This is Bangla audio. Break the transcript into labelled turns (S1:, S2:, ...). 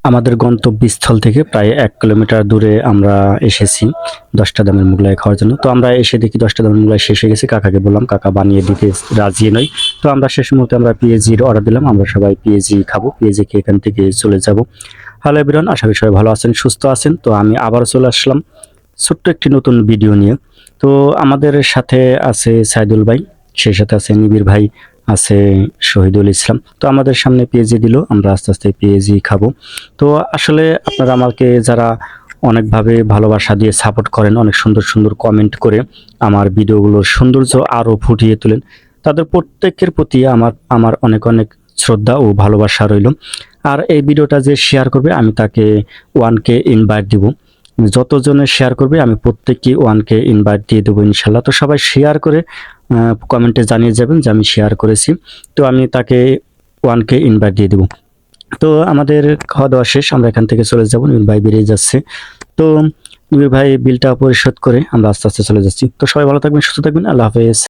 S1: আমাদের গন্তব্যস্থল থেকে প্রায় ১ কিলোমিটার দূরে আমরা এসেছি ১০টা দামের মোগলাই খাওয়ার জন্য। তো আমরা এসে দেখি ১০টা দামের মোগলাই শেষ হয়ে গেছে। কাকাকে বললাম, কাকা বানিয়ে দিতে রাজি নয়। তো আমরা শেষ মুহূর্তে আমরা পেঁয়াজির অর্ডার দিলাম। আমরা সবাই পেঁয়াজি খাবো। পেঁয়াজি খেয়ে এখান থেকে চলে যাব। হ্যালো এভরিওয়ান, আশা করি সবাই ভালো আছেন, সুস্থ আছেন। তো আমি আবারও চলে আসলাম ছোট্ট একটি নতুন ভিডিও নিয়ে। তো আমাদের সাথে আছে সাইদুল ভাই, সেই সাথে আছে নিবির ভাই, আছে শহীদুল ইসলাম। তো আমাদের সামনে পেঁয়াজি দিল, আমরা আস্তে আস্তে পেঁয়াজি খাবো। তো আসলে আপনারা আমাকে যারা অনেকভাবে ভালোবাসা দিয়ে সাপোর্ট করেন, অনেক সুন্দর সুন্দর কমেন্ট করে আমার ভিডিওগুলোর সৌন্দর্য আরও ফুটিয়ে তোলেন, তাদের প্রত্যেকের প্রতি আমার অনেক অনেক শ্রদ্ধা ও ভালোবাসা রইল। আর এই ভিডিওটা যে শেয়ার করবে আমি তাকে 1K ইনভাইট দিব। যতজনে শেয়ার করবে আমি প্রত্যেককে 1K ইনভাইট দিয়ে দেবো ইনশাল্লাহ। তো সবাই শেয়ার করে কমেন্টে জানিয়ে যাবেন যে আমি শেয়ার করেছি। তো আমি তাকে 1K ইনভাইট দিয়ে দেবো। তো আমাদের খাওয়া দাওয়া শেষ, আমরা এখান থেকে চলে যাব। নীল ভাই বেরিয়ে যাচ্ছে। তো নীল ভাই বিলটা পরিশোধ করে আমরা আস্তে আস্তে চলে যাচ্ছি। তো সবাই ভালো থাকবেন, সুস্থ থাকবেন, আল্লাহ হাফেজ।